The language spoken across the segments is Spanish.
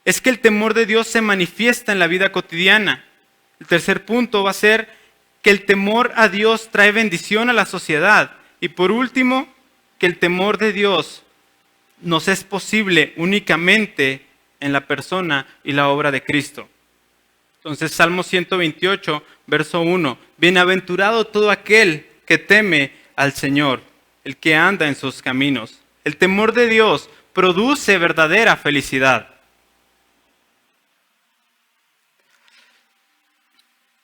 es que el temor de Dios se manifiesta en la vida cotidiana. El tercer punto va a ser que el temor a Dios trae bendición a la sociedad. Y por último, que el temor de Dios nos es posible únicamente en la persona y la obra de Cristo. Entonces, Salmo 128, verso 1. Bienaventurado todo aquel que teme al Señor, el que anda en sus caminos. El temor de Dios produce verdadera felicidad.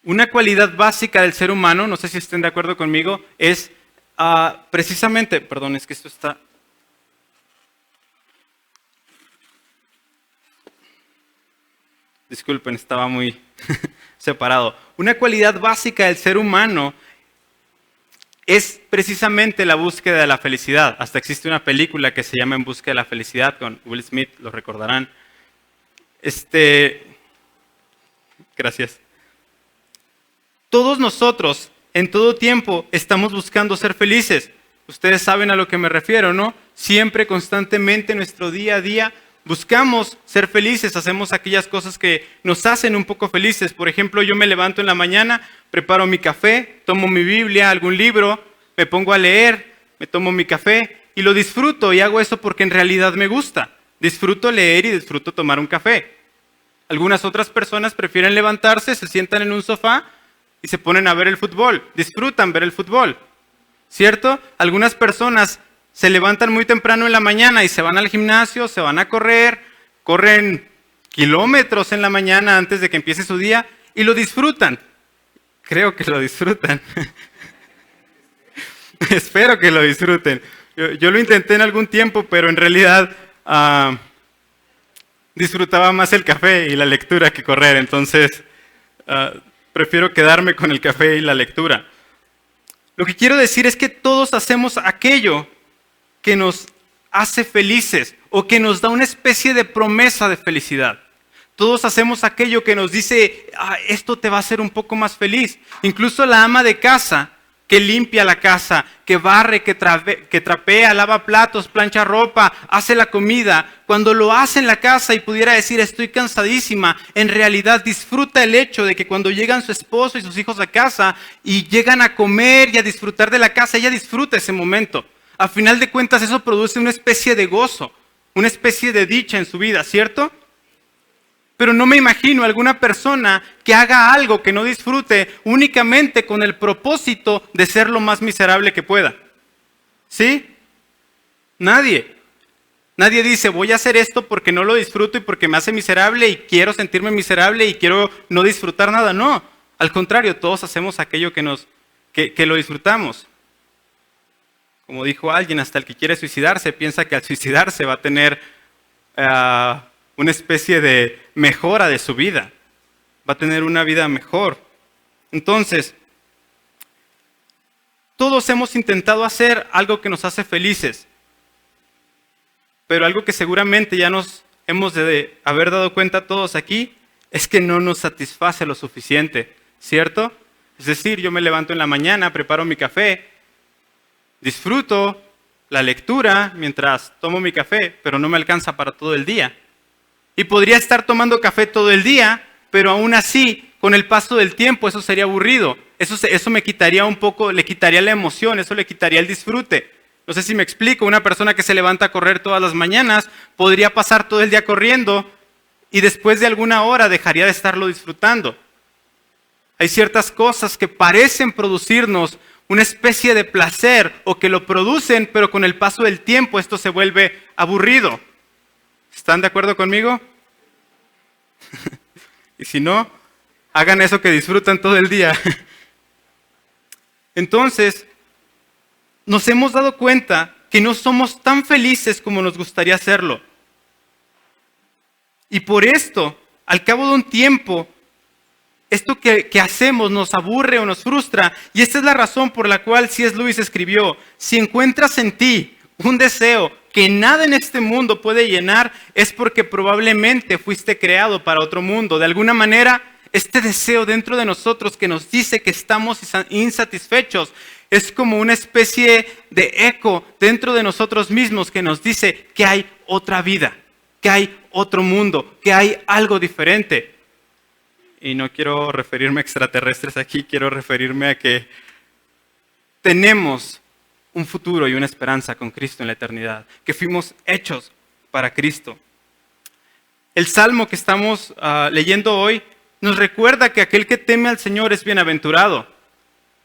Una cualidad básica del ser humano, no sé si estén de acuerdo conmigo, es precisamente, perdón, es que esto está... Disculpen, estaba muy separado. Una cualidad básica del ser humano es precisamente la búsqueda de la felicidad. Hasta existe una película que se llama En busca de la felicidad con Will Smith, lo recordarán. Gracias. Todos nosotros, en todo tiempo, estamos buscando ser felices. Ustedes saben a lo que me refiero, ¿no? Siempre, constantemente, en nuestro día a día, buscamos ser felices, hacemos aquellas cosas que nos hacen un poco felices. Por ejemplo, yo me levanto en la mañana, preparo mi café, tomo mi Biblia, algún libro, me pongo a leer, me tomo mi café y lo disfruto y hago eso porque en realidad me gusta. Disfruto leer y disfruto tomar un café. Algunas otras personas prefieren levantarse, se sientan en un sofá y se ponen a ver el fútbol, disfrutan ver el fútbol, ¿cierto? Algunas personas se levantan muy temprano en la mañana y se van al gimnasio, se van a correr, corren kilómetros en la mañana antes de que empiece su día y lo disfrutan. Creo que lo disfrutan. Espero que lo disfruten. Yo lo intenté en algún tiempo, pero en realidad disfrutaba más el café y la lectura que correr, entonces prefiero quedarme con el café y la lectura. Lo que quiero decir es que todos hacemos aquello que nos hace felices o que nos da una especie de promesa de felicidad. Todos hacemos aquello que nos dice, esto te va a hacer un poco más feliz. Incluso la ama de casa que limpia la casa, que barre, que trapea, lava platos, plancha ropa, hace la comida. Cuando lo hace en la casa y pudiera decir estoy cansadísima, en realidad disfruta el hecho de que cuando llegan su esposo y sus hijos a casa y llegan a comer y a disfrutar de la casa, ella disfruta ese momento. A final de cuentas eso produce una especie de gozo, una especie de dicha en su vida, ¿cierto? Pero no me imagino alguna persona que haga algo que no disfrute únicamente con el propósito de ser lo más miserable que pueda. ¿Sí? Nadie. Nadie dice, voy a hacer esto porque no lo disfruto y porque me hace miserable y quiero sentirme miserable y quiero no disfrutar nada. No, al contrario, todos hacemos aquello que lo disfrutamos. Como dijo alguien, hasta el que quiere suicidarse piensa que al suicidarse va a tener una especie de mejora de su vida. Va a tener una vida mejor. Entonces, todos hemos intentado hacer algo que nos hace felices. Pero algo que seguramente ya nos hemos de haber dado cuenta todos aquí es que no nos satisface lo suficiente, ¿cierto? Es decir, yo me levanto en la mañana, preparo mi café, disfruto la lectura mientras tomo mi café, pero no me alcanza para todo el día. Y podría estar tomando café todo el día, pero aún así, con el paso del tiempo, eso sería aburrido. Eso me quitaría un poco, le quitaría la emoción, eso le quitaría el disfrute. No sé si me explico, una persona que se levanta a correr todas las mañanas podría pasar todo el día corriendo y después de alguna hora dejaría de estarlo disfrutando. Hay ciertas cosas que parecen producirnos una especie de placer o que lo producen, pero con el paso del tiempo esto se vuelve aburrido. ¿Están de acuerdo conmigo? Y si no, hagan eso que disfrutan todo el día. Entonces, nos hemos dado cuenta que no somos tan felices como nos gustaría serlo. Y por esto, al cabo de un tiempo, esto que hacemos nos aburre o nos frustra. Y esta es la razón por la cual C.S. Lewis escribió, si encuentras en ti un deseo que nada en este mundo puede llenar, es porque probablemente fuiste creado para otro mundo. De alguna manera, este deseo dentro de nosotros que nos dice que estamos insatisfechos, es como una especie de eco dentro de nosotros mismos que nos dice que hay otra vida, que hay otro mundo, que hay algo diferente. Y no quiero referirme a extraterrestres aquí, quiero referirme a que tenemos un futuro y una esperanza con Cristo en la eternidad, que fuimos hechos para Cristo. El salmo que estamos leyendo hoy nos recuerda que aquel que teme al Señor es bienaventurado.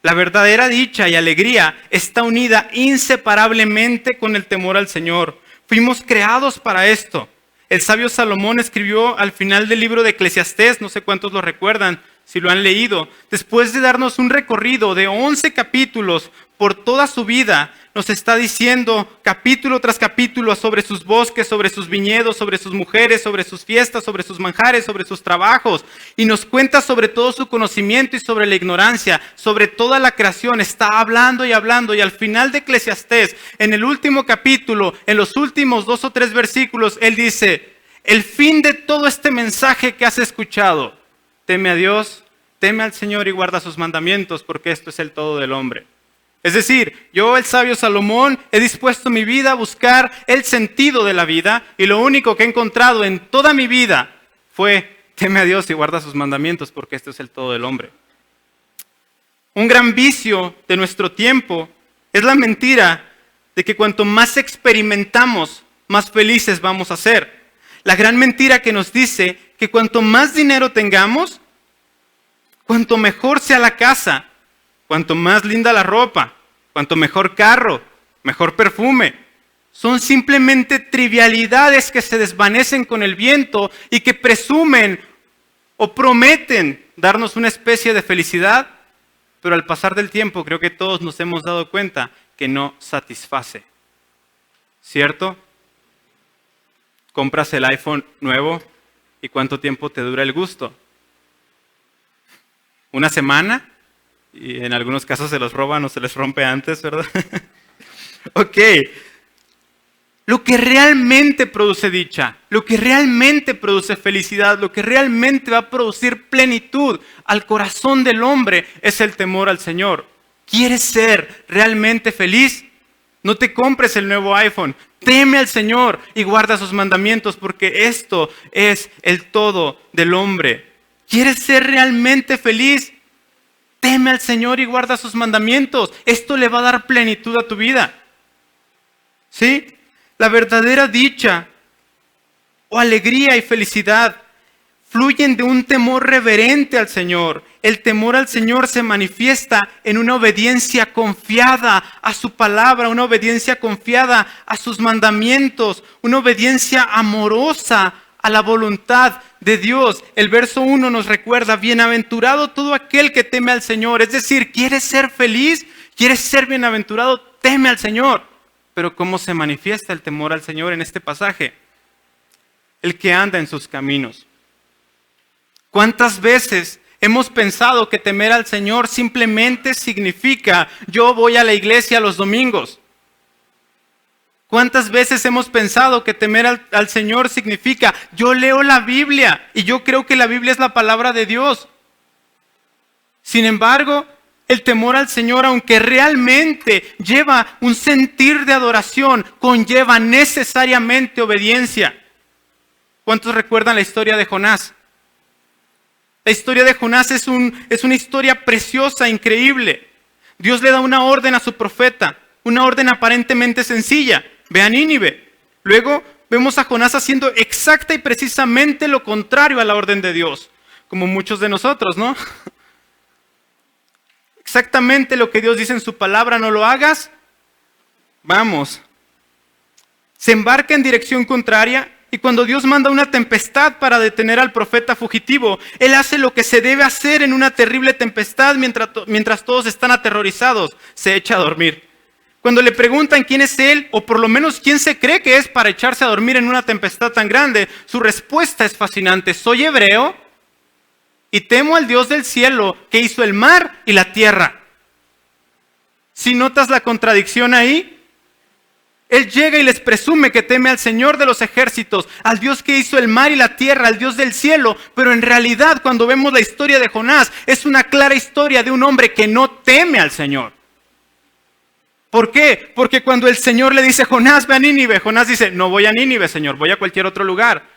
La verdadera dicha y alegría está unida inseparablemente con el temor al Señor. Fuimos creados para esto. El sabio Salomón escribió al final del libro de Eclesiastés, no sé cuántos lo recuerdan, si lo han leído, después de darnos un recorrido de 11 capítulos por toda su vida, nos está diciendo capítulo tras capítulo sobre sus bosques, sobre sus viñedos, sobre sus mujeres, sobre sus fiestas, sobre sus manjares, sobre sus trabajos, y nos cuenta sobre todo su conocimiento y sobre la ignorancia, sobre toda la creación. Está hablando, y al final de Eclesiastés, en el último capítulo, en los últimos 2 o 3 versículos, él dice: el fin de todo este mensaje que has escuchado, teme a Dios, teme al Señor y guarda sus mandamientos, porque esto es el todo del hombre. Es decir, yo, el sabio Salomón, he dispuesto mi vida a buscar el sentido de la vida, y lo único que he encontrado en toda mi vida fue: teme a Dios y guarda sus mandamientos, porque esto es el todo del hombre. Un gran vicio de nuestro tiempo es la mentira de que cuanto más experimentamos, más felices vamos a ser. La gran mentira que nos dice que cuanto más dinero tengamos, cuanto mejor sea la casa, cuanto más linda la ropa, cuanto mejor carro, mejor perfume. Son simplemente trivialidades que se desvanecen con el viento y que presumen o prometen darnos una especie de felicidad, pero al pasar del tiempo creo que todos nos hemos dado cuenta que no satisface. ¿Cierto? Compras el iPhone nuevo y ¿cuánto tiempo te dura el gusto? ¿Una semana? Y en algunos casos se los roban o se les rompe antes, ¿verdad? Ok. Lo que realmente produce dicha, lo que realmente produce felicidad, lo que realmente va a producir plenitud al corazón del hombre es el temor al Señor. ¿Quieres ser realmente feliz? No te compres el nuevo iPhone. Teme al Señor y guarda sus mandamientos, porque esto es el todo del hombre. ¿Quieres ser realmente feliz? Teme al Señor y guarda sus mandamientos. Esto le va a dar plenitud a tu vida. ¿Sí? La verdadera dicha o alegría y felicidad fluyen de un temor reverente al Señor. El temor al Señor se manifiesta en una obediencia confiada a su palabra, una obediencia confiada a sus mandamientos, una obediencia amorosa a la voluntad de Dios. El verso 1 nos recuerda: bienaventurado todo aquel que teme al Señor. Es decir, ¿quieres ser feliz? ¿Quieres ser bienaventurado? Teme al Señor. Pero ¿cómo se manifiesta el temor al Señor en este pasaje? El que anda en sus caminos. ¿Cuántas veces hemos pensado que temer al Señor simplemente significa: yo voy a la iglesia los domingos? ¿Cuántas veces hemos pensado que temer al Señor significa: yo leo la Biblia y yo creo que la Biblia es la palabra de Dios? Sin embargo, el temor al Señor, aunque realmente lleva un sentir de adoración, conlleva necesariamente obediencia. ¿Cuántos recuerdan la historia de Jonás? La historia de Jonás es una historia preciosa, increíble. Dios le da una orden a su profeta, una orden aparentemente sencilla: ve a Nínive. Luego vemos a Jonás haciendo exacta y precisamente lo contrario a la orden de Dios, como muchos de nosotros, ¿no? Exactamente lo que Dios dice en su palabra: no lo hagas. Vamos. Se embarca en dirección contraria, y cuando Dios manda una tempestad para detener al profeta fugitivo, él hace lo que se debe hacer en una terrible tempestad mientras todos están aterrorizados: se echa a dormir. Cuando le preguntan quién es él, o por lo menos quién se cree que es para echarse a dormir en una tempestad tan grande, su respuesta es fascinante: soy hebreo y temo al Dios del cielo que hizo el mar y la tierra. ¿Sí notas la contradicción ahí? Él llega y les presume que teme al Señor de los ejércitos, al Dios que hizo el mar y la tierra, al Dios del cielo, pero en realidad cuando vemos la historia de Jonás, es una clara historia de un hombre que no teme al Señor. ¿Por qué? Porque cuando el Señor le dice: Jonás, ve a Nínive, Jonás dice: no voy a Nínive, Señor, voy a cualquier otro lugar.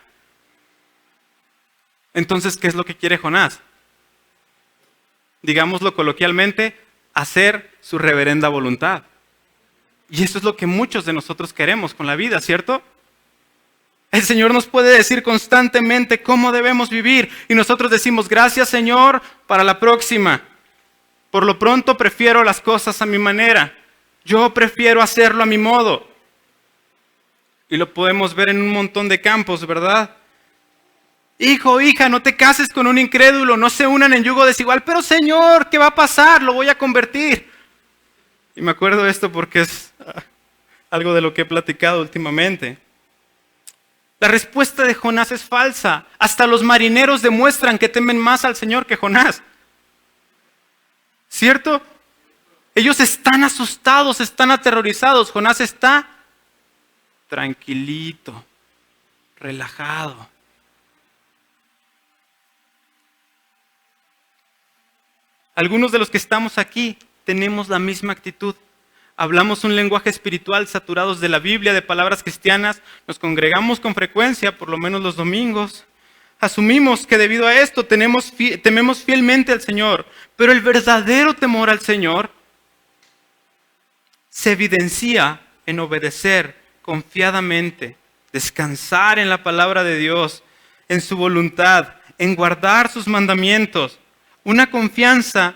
Entonces, ¿qué es lo que quiere Jonás? Digámoslo coloquialmente, hacer su reverenda voluntad. Y eso es lo que muchos de nosotros queremos con la vida, ¿cierto? El Señor nos puede decir constantemente cómo debemos vivir y nosotros decimos, gracias Señor, para la próxima. Por lo pronto prefiero las cosas a mi manera. Yo prefiero hacerlo a mi modo. Y lo podemos ver en un montón de campos, ¿verdad? Hijo, hija, no te cases con un incrédulo, no se unan en yugo desigual. Pero Señor, ¿qué va a pasar? Lo voy a convertir. Y me acuerdo de esto porque es algo de lo que he platicado últimamente. La respuesta de Jonás es falsa. Hasta los marineros demuestran que temen más al Señor que Jonás. ¿Cierto? Ellos están asustados, están aterrorizados. Jonás está tranquilito, relajado. Algunos de los que estamos aquí tenemos la misma actitud. Hablamos un lenguaje espiritual saturados de la Biblia, de palabras cristianas. Nos congregamos con frecuencia, por lo menos los domingos. Asumimos que debido a esto tememos fielmente al Señor. Pero el verdadero temor al Señor se evidencia en obedecer confiadamente, descansar en la palabra de Dios, en su voluntad, en guardar sus mandamientos. Una confianza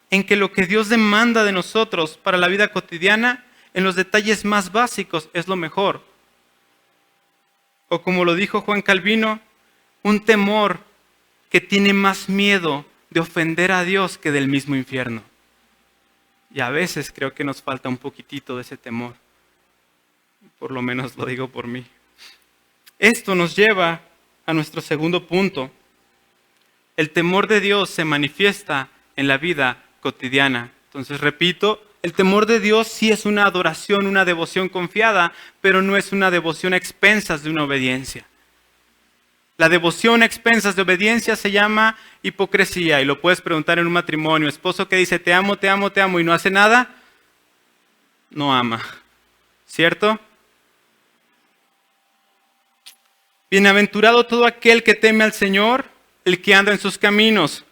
en que lo que Dios demanda de nosotros para la vida cotidiana, en los detalles más básicos, es lo mejor. O como lo dijo Juan Calvino, un temor que tiene más miedo de ofender a Dios que del mismo infierno. Y a veces creo que nos falta un poquitito de ese temor. Por lo menos lo digo por mí. Esto nos lleva a nuestro segundo punto. El temor de Dios se manifiesta en la vida cotidiana. Entonces, repito, el temor de Dios sí es una adoración, una devoción confiada, pero no es una devoción a expensas de una obediencia. La devoción a expensas de obediencia se llama hipocresía y lo puedes preguntar en un matrimonio. Esposo que dice te amo, te amo, te amo y no hace nada, no ama. ¿Cierto? Bienaventurado todo aquel que teme al Señor, el que anda en sus caminos.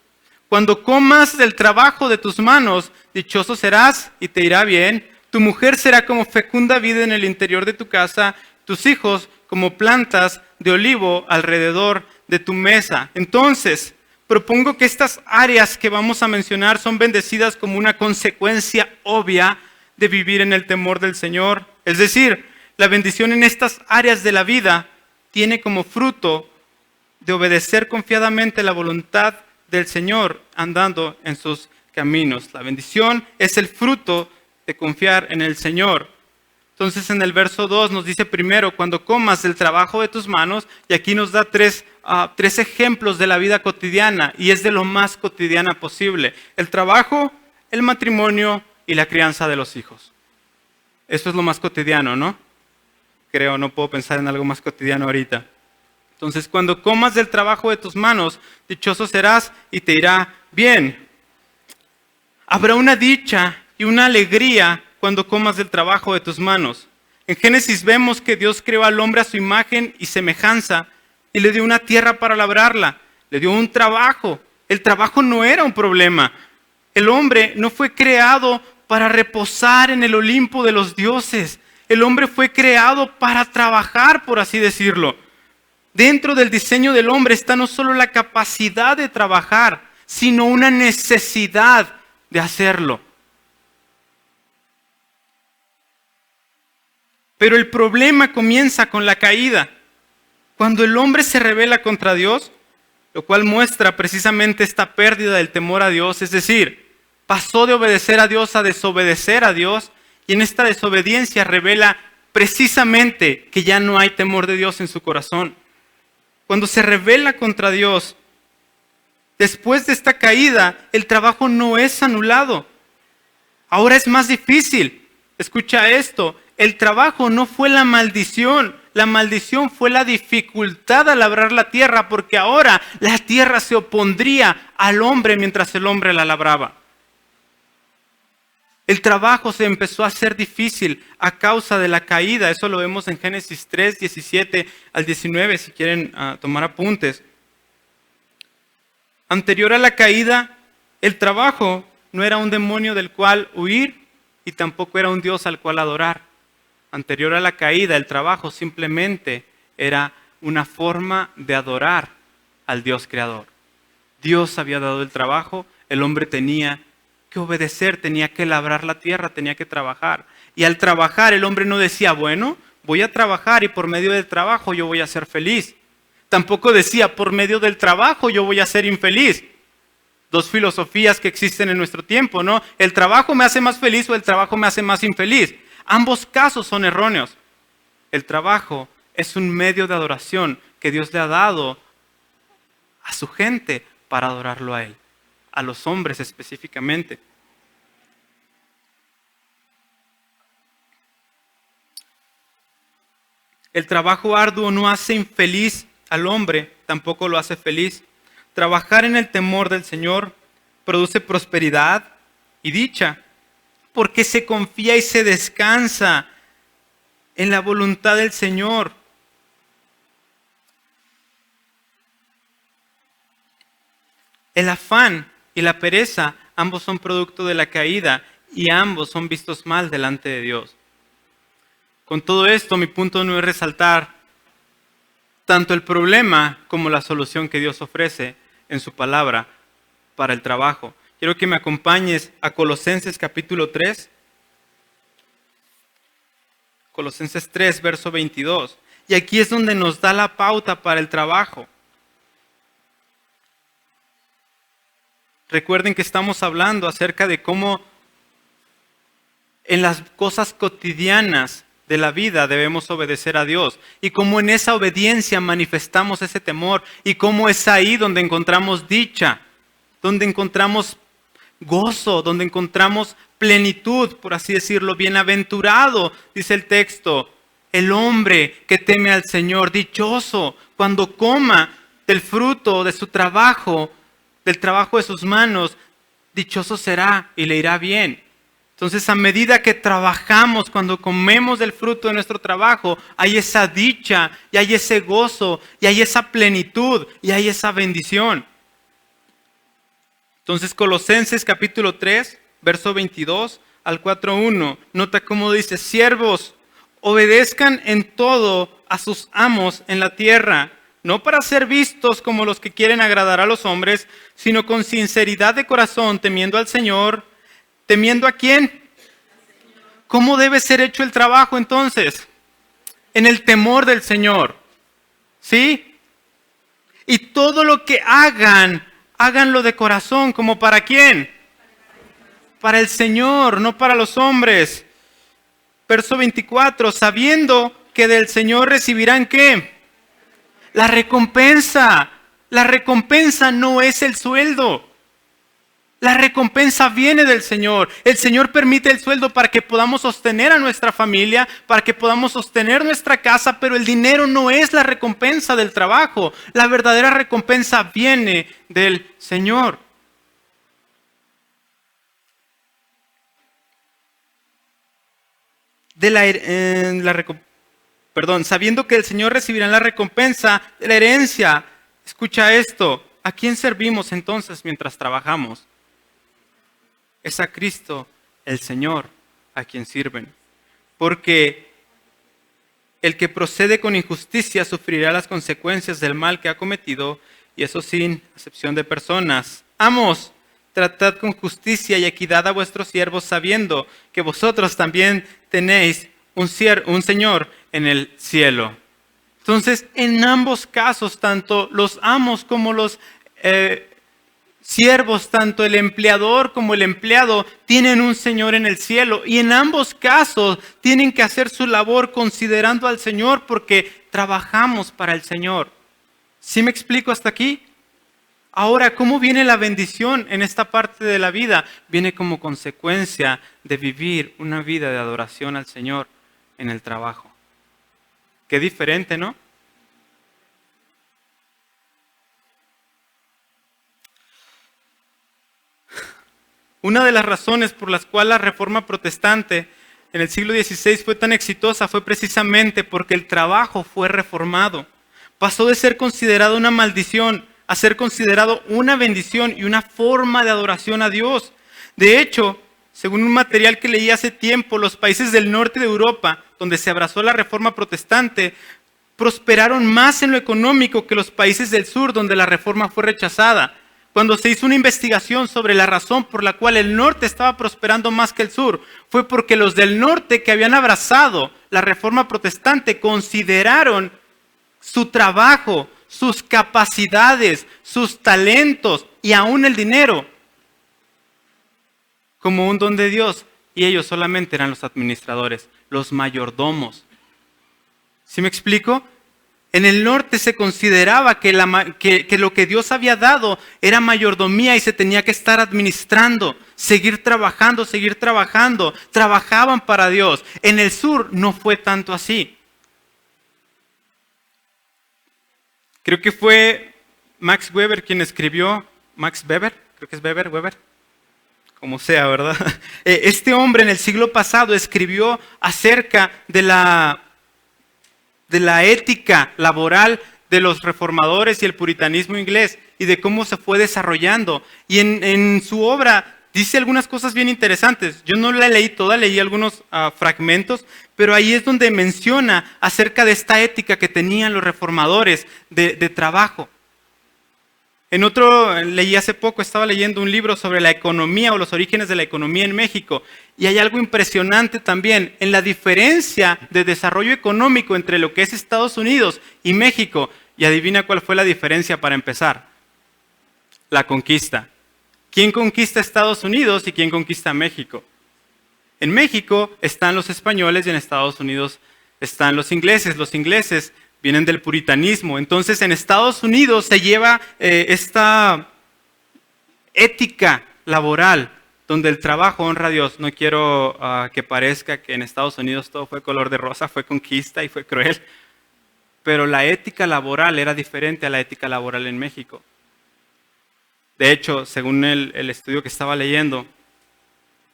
Cuando comas del trabajo de tus manos, dichoso serás y te irá bien. Tu mujer será como fecunda vid en el interior de tu casa, tus hijos como plantas de olivo alrededor de tu mesa. Entonces, propongo que estas áreas que vamos a mencionar son bendecidas como una consecuencia obvia de vivir en el temor del Señor. Es decir, la bendición en estas áreas de la vida tiene como fruto de obedecer confiadamente la voluntad del Señor andando en sus caminos. La bendición es el fruto de confiar en el Señor. Entonces en el verso 2 nos dice primero, cuando comas del trabajo de tus manos, y aquí nos da tres ejemplos de la vida cotidiana, y es de lo más cotidiana posible. El trabajo, el matrimonio y la crianza de los hijos. Eso es lo más cotidiano, ¿no? Creo, no puedo pensar en algo más cotidiano ahorita. Entonces, cuando comas del trabajo de tus manos, dichoso serás y te irá bien. Habrá una dicha y una alegría cuando comas del trabajo de tus manos. En Génesis vemos que Dios creó al hombre a su imagen y semejanza y le dio una tierra para labrarla. Le dio un trabajo. El trabajo no era un problema. El hombre no fue creado para reposar en el Olimpo de los dioses. El hombre fue creado para trabajar, por así decirlo. Dentro del diseño del hombre está no solo la capacidad de trabajar, sino una necesidad de hacerlo. Pero el problema comienza con la caída. Cuando el hombre se rebela contra Dios, lo cual muestra precisamente esta pérdida del temor a Dios, es decir, pasó de obedecer a Dios a desobedecer a Dios, y en esta desobediencia revela precisamente que ya no hay temor de Dios en su corazón. Cuando se rebela contra Dios, después de esta caída, el trabajo no es anulado. Ahora es más difícil. Escucha esto, el trabajo no fue la maldición fue la dificultad a labrar la tierra, porque ahora la tierra se opondría al hombre mientras el hombre la labraba. El trabajo se empezó a hacer difícil a causa de la caída. Eso lo vemos en Génesis 3, 17 al 19, si quieren tomar apuntes. Anterior a la caída, el trabajo no era un demonio del cual huir y tampoco era un Dios al cual adorar. Anterior a la caída, el trabajo simplemente era una forma de adorar al Dios creador. Dios había dado el trabajo, el hombre tenía que obedecer, tenía que labrar la tierra, tenía que trabajar. Y al trabajar el hombre no decía, bueno, voy a trabajar y por medio del trabajo yo voy a ser feliz. Tampoco decía, por medio del trabajo yo voy a ser infeliz. Dos filosofías que existen en nuestro tiempo, ¿no? El trabajo me hace más feliz o el trabajo me hace más infeliz. Ambos casos son erróneos. El trabajo es un medio de adoración que Dios le ha dado a su gente para adorarlo a Él, a los hombres específicamente. El trabajo arduo no hace infeliz al hombre, tampoco lo hace feliz. Trabajar en el temor del Señor produce prosperidad y dicha, porque se confía y se descansa en la voluntad del Señor. El afán y la pereza, ambos son producto de la caída y ambos son vistos mal delante de Dios. Con todo esto, mi punto no es resaltar tanto el problema como la solución que Dios ofrece en su palabra para el trabajo. Quiero que me acompañes a Colosenses capítulo 3. Colosenses 3, verso 22. Y aquí es donde nos da la pauta para el trabajo. Recuerden que estamos hablando acerca de cómo en las cosas cotidianas de la vida debemos obedecer a Dios y cómo en esa obediencia manifestamos ese temor y cómo es ahí donde encontramos dicha, donde encontramos gozo, donde encontramos plenitud, por así decirlo. Bienaventurado, dice el texto, el hombre que teme al Señor, dichoso cuando coma del fruto de su trabajo, del trabajo de sus manos, dichoso será y le irá bien. Entonces, a medida que trabajamos, cuando comemos del fruto de nuestro trabajo, hay esa dicha, y hay ese gozo, y hay esa plenitud, y hay esa bendición. Entonces, Colosenses capítulo 3, verso 22 al 4:1, nota cómo dice, siervos, obedezcan en todo a sus amos en la tierra, no para ser vistos como los que quieren agradar a los hombres, sino con sinceridad de corazón, temiendo al Señor. ¿Temiendo a quién? ¿Cómo debe ser hecho el trabajo entonces? En el temor del Señor. ¿Sí? Y todo lo que hagan, háganlo de corazón. ¿Como para quién? Para el Señor, no para los hombres. Verso 24, sabiendo que del Señor recibirán ¿qué? La recompensa. La recompensa no es el sueldo. La recompensa viene del Señor. El Señor permite el sueldo para que podamos sostener a nuestra familia, para que podamos sostener nuestra casa, pero el dinero no es la recompensa del trabajo. La verdadera recompensa viene del Señor. Sabiendo que el Señor recibirá la recompensa de la herencia. Escucha esto. ¿A quién servimos entonces mientras trabajamos? Es a Cristo, el Señor, a quien sirven. Porque el que procede con injusticia sufrirá las consecuencias del mal que ha cometido, y eso sin acepción de personas. Amos, tratad con justicia y equidad a vuestros siervos, sabiendo que vosotros también tenéis un Señor en el cielo. Entonces, en ambos casos, tanto los amos como los siervos, tanto el empleador como el empleado, tienen un Señor en el cielo. Y en ambos casos tienen que hacer su labor considerando al Señor porque trabajamos para el Señor. ¿Sí me explico hasta aquí? Ahora, ¿cómo viene la bendición en esta parte de la vida? Viene como consecuencia de vivir una vida de adoración al Señor en el trabajo. Qué diferente, ¿no? Una de las razones por las cuales la Reforma Protestante en el siglo XVI fue tan exitosa fue precisamente porque el trabajo fue reformado. Pasó de ser considerado una maldición a ser considerado una bendición y una forma de adoración a Dios. De hecho, según un material que leí hace tiempo, los países del norte de Europa, donde se abrazó la reforma protestante, prosperaron más en lo económico que los países del sur, donde la reforma fue rechazada. Cuando se hizo una investigación sobre la razón por la cual el norte estaba prosperando más que el sur, fue porque los del norte que habían abrazado la reforma protestante consideraron su trabajo, sus capacidades, sus talentos y aún el dinero como un don de Dios. Y ellos solamente eran los administradores, los mayordomos. ¿Sí me explico? En el norte se consideraba que lo que Dios había dado era mayordomía y se tenía que estar administrando, seguir trabajando, trabajaban para Dios. En el sur no fue tanto así. Creo que fue Max Weber quien escribió, Max Weber, creo que es Weber, como sea, ¿verdad? Este hombre en el siglo pasado escribió acerca de la ética laboral de los reformadores y el puritanismo inglés y de cómo se fue desarrollando. Y en su obra dice algunas cosas bien interesantes. Yo no la leí toda, leí algunos fragmentos, pero ahí es donde menciona acerca de esta ética que tenían los reformadores de trabajo. En otro, leí hace poco, estaba leyendo un libro sobre la economía o los orígenes de la economía en México. Y hay algo impresionante también en la diferencia de desarrollo económico entre lo que es Estados Unidos y México. Y adivina cuál fue la diferencia para empezar. La conquista. ¿Quién conquista Estados Unidos y quién conquista México? En México están los españoles y en Estados Unidos están los ingleses. Los ingleses vienen del puritanismo. Entonces, en Estados Unidos se lleva esta ética laboral donde el trabajo honra a Dios. No quiero que parezca que en Estados Unidos todo fue color de rosa, fue conquista y fue cruel. Pero la ética laboral era diferente a la ética laboral en México. De hecho, según el estudio que estaba leyendo,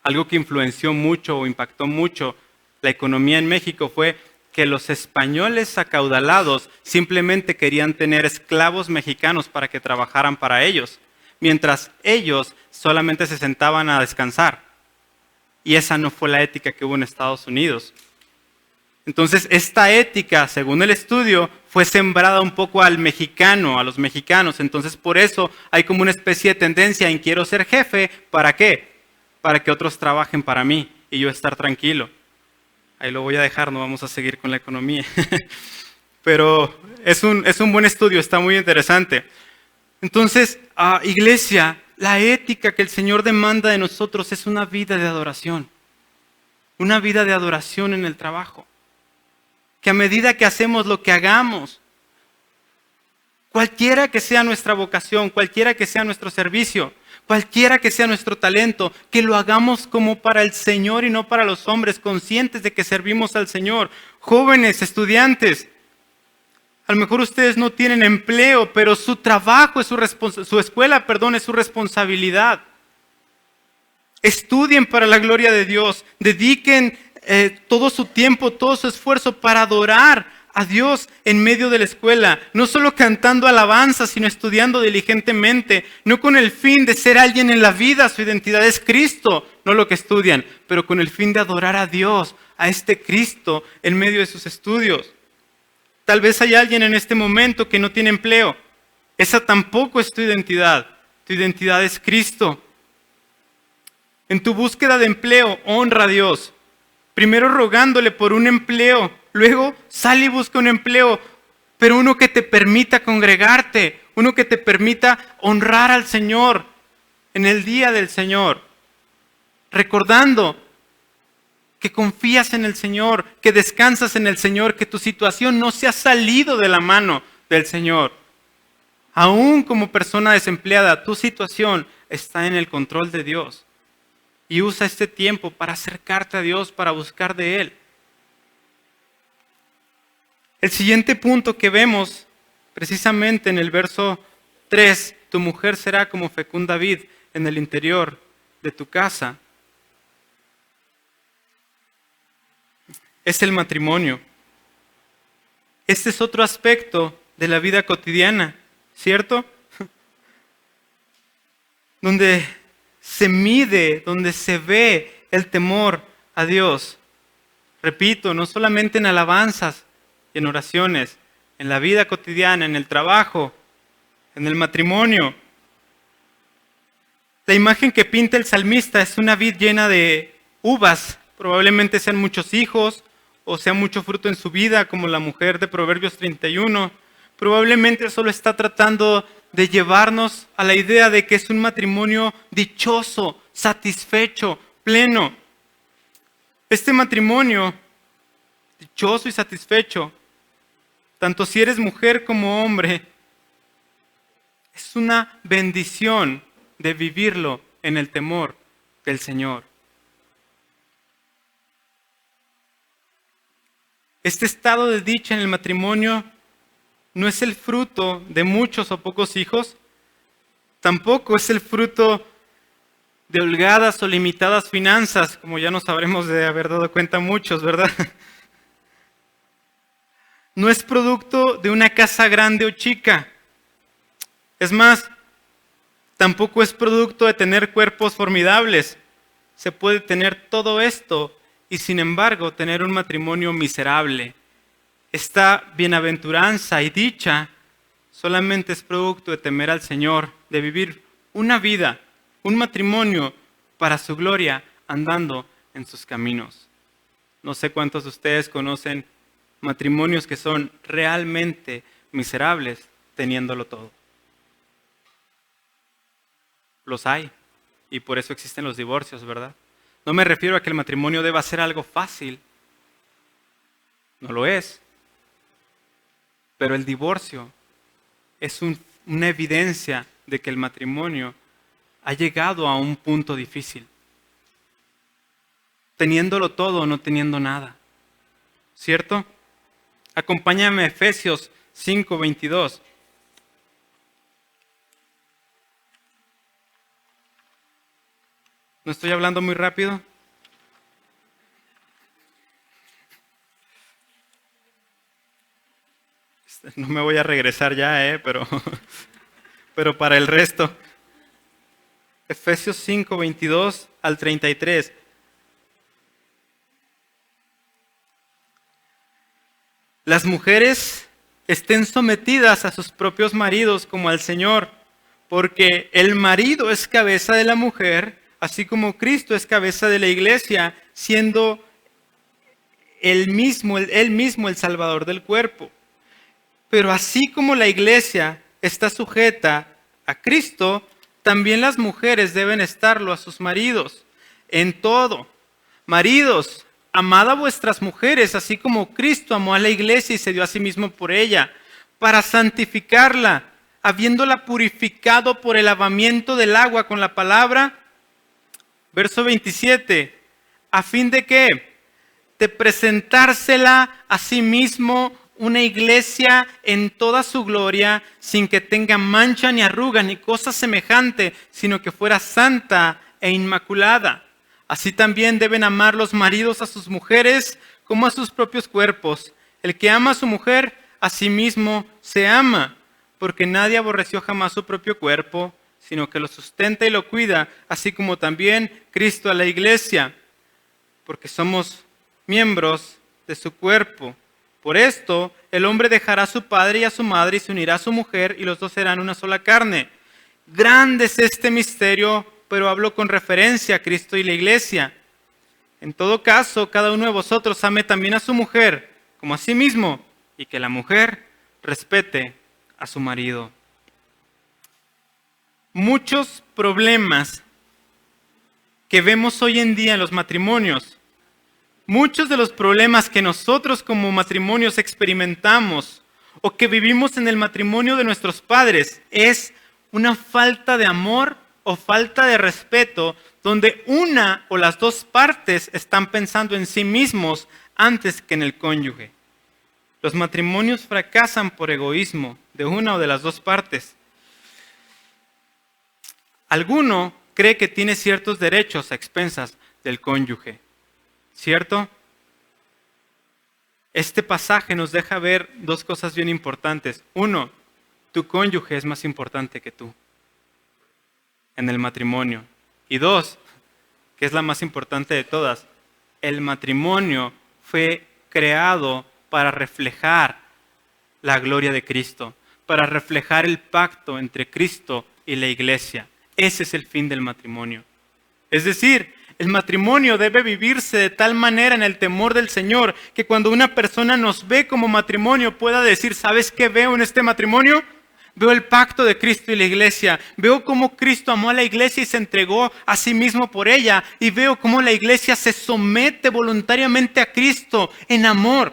algo que influenció mucho o impactó mucho la economía en México fue que los españoles acaudalados simplemente querían tener esclavos mexicanos para que trabajaran para ellos, mientras ellos solamente se sentaban a descansar. Y esa no fue la ética que hubo en Estados Unidos. Entonces, esta ética, según el estudio, fue sembrada un poco al mexicano, a los mexicanos. Entonces, por eso hay como una especie de tendencia en quiero ser jefe, ¿para qué? Para que otros trabajen para mí y yo estar tranquilo. Ahí lo voy a dejar, no vamos a seguir con la economía. Pero es un buen estudio, está muy interesante. Entonces, iglesia, la ética que el Señor demanda de nosotros es una vida de adoración. Una vida de adoración en el trabajo. Que a medida que hacemos lo que hagamos, cualquiera que sea nuestra vocación, cualquiera que sea nuestro servicio, cualquiera que sea nuestro talento, que lo hagamos como para el Señor y no para los hombres, conscientes de que servimos al Señor. Jóvenes, estudiantes, a lo mejor ustedes no tienen empleo, pero su trabajo es su escuela, es su responsabilidad. Estudien para la gloria de Dios, dediquen todo su tiempo, todo su esfuerzo para adorar a Dios en medio de la escuela, no solo cantando alabanzas, sino estudiando diligentemente, no con el fin de ser alguien en la vida, su identidad es Cristo, no lo que estudian, pero con el fin de adorar a Dios, a este Cristo en medio de sus estudios. Tal vez hay alguien en este momento que no tiene empleo, esa tampoco es tu identidad es Cristo. En tu búsqueda de empleo, honra a Dios, primero rogándole por un empleo. Luego sale y busca un empleo, pero uno que te permita congregarte, uno que te permita honrar al Señor en el día del Señor, recordando que confías en el Señor, que descansas en el Señor, que tu situación no se ha salido de la mano del Señor. Aún como persona desempleada, tu situación está en el control de Dios. Y usa este tiempo para acercarte a Dios, para buscar de Él. El siguiente punto que vemos, precisamente en el verso 3, tu mujer será como fecunda vid en el interior de tu casa, es el matrimonio. Este es otro aspecto de la vida cotidiana, ¿cierto? donde se mide, donde se ve el temor a Dios. Repito, no solamente en alabanzas y en oraciones, en la vida cotidiana, en el trabajo, en el matrimonio. La imagen que pinta el salmista es una vid llena de uvas, probablemente sean muchos hijos o sea mucho fruto en su vida, como la mujer de Proverbios 31. Probablemente solo está tratando de llevarnos a la idea de que es un matrimonio dichoso, satisfecho, pleno. Este matrimonio, dichoso y satisfecho, tanto si eres mujer como hombre, es una bendición de vivirlo en el temor del Señor. Este estado de dicha en el matrimonio no es el fruto de muchos o pocos hijos, tampoco es el fruto de holgadas o limitadas finanzas, como ya nos habremos de haber dado cuenta muchos, ¿verdad? No es producto de una casa grande o chica. Es más, tampoco es producto de tener cuerpos formidables. Se puede tener todo esto y sin embargo tener un matrimonio miserable. Esta bienaventuranza y dicha solamente es producto de temer al Señor, de vivir una vida, un matrimonio para su gloria, andando en sus caminos. No sé cuántos de ustedes conocen matrimonios que son realmente miserables teniéndolo todo. Los hay, y por eso existen los divorcios, ¿verdad? No me refiero a que el matrimonio deba ser algo fácil. No lo es. Pero el divorcio es una evidencia de que el matrimonio ha llegado a un punto difícil. Teniéndolo todo o no teniendo nada. ¿Cierto? Acompáñame a Efesios 5:22. ¿No estoy hablando muy rápido? No me voy a regresar ya, pero para el resto. Efesios 5:22 al 33. Las mujeres estén sometidas a sus propios maridos como al Señor, porque el marido es cabeza de la mujer, así como Cristo es cabeza de la iglesia, siendo él mismo el Salvador del cuerpo. Pero así como la iglesia está sujeta a Cristo, también las mujeres deben estarlo a sus maridos, en todo. Maridos, amad a vuestras mujeres, así como Cristo amó a la iglesia y se dio a sí mismo por ella, para santificarla, habiéndola purificado por el lavamiento del agua con la palabra. Verso 27, a fin de que de presentársela a sí mismo una iglesia en toda su gloria, sin que tenga mancha ni arruga ni cosa semejante, sino que fuera santa e inmaculada. Así también deben amar los maridos a sus mujeres como a sus propios cuerpos. El que ama a su mujer, a sí mismo se ama, porque nadie aborreció jamás su propio cuerpo, sino que lo sustenta y lo cuida, así como también Cristo a la iglesia, porque somos miembros de su cuerpo. Por esto, el hombre dejará a su padre y a su madre y se unirá a su mujer y los dos serán una sola carne. Grande es este misterio, pero hablo con referencia a Cristo y la iglesia. En todo caso, cada uno de vosotros ame también a su mujer como a sí mismo y que la mujer respete a su marido. Muchos problemas que vemos hoy en día en los matrimonios, muchos de los problemas que nosotros como matrimonios experimentamos o que vivimos en el matrimonio de nuestros padres es una falta de amor o falta de respeto donde una o las dos partes están pensando en sí mismos antes que en el cónyuge. Los matrimonios fracasan por egoísmo de una o de las dos partes. Alguno cree que tiene ciertos derechos a expensas del cónyuge, ¿cierto? Este pasaje nos deja ver dos cosas bien importantes. Uno, tu cónyuge es más importante que tú. en el matrimonio. Y dos, que es la más importante de todas, el matrimonio fue creado para reflejar la gloria de Cristo, para reflejar el pacto entre Cristo y la iglesia. Ese es el fin del matrimonio. Es decir, el matrimonio debe vivirse de tal manera en el temor del Señor que cuando una persona nos ve como matrimonio pueda decir, ¿sabes qué veo en este matrimonio? Veo el pacto de Cristo y la iglesia. Veo cómo Cristo amó a la iglesia y se entregó a sí mismo por ella. Y veo cómo la iglesia se somete voluntariamente a Cristo en amor.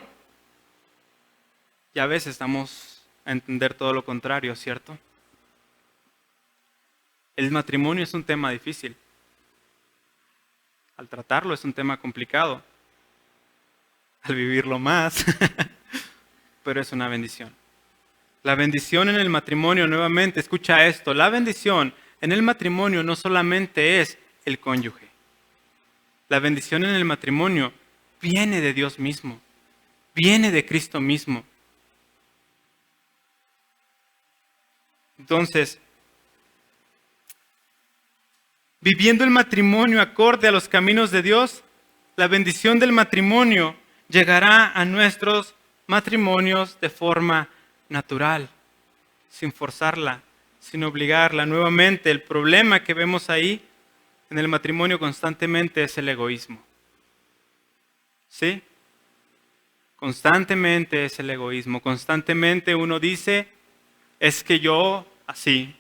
Y a veces estamos a entender todo lo contrario, ¿cierto? El matrimonio es un tema difícil. Al tratarlo es un tema complicado. Al vivirlo más. Pero es una bendición. La bendición en el matrimonio, nuevamente, escucha esto. La bendición en el matrimonio no solamente es el cónyuge. La bendición en el matrimonio viene de Dios mismo. Viene de Cristo mismo. Entonces, viviendo el matrimonio acorde a los caminos de Dios, la bendición del matrimonio llegará a nuestros matrimonios de forma natural, sin forzarla, sin obligarla. Nuevamente, el problema que vemos ahí en el matrimonio constantemente es el egoísmo. ¿Sí? Constantemente es el egoísmo. Constantemente uno dice, es que yo así.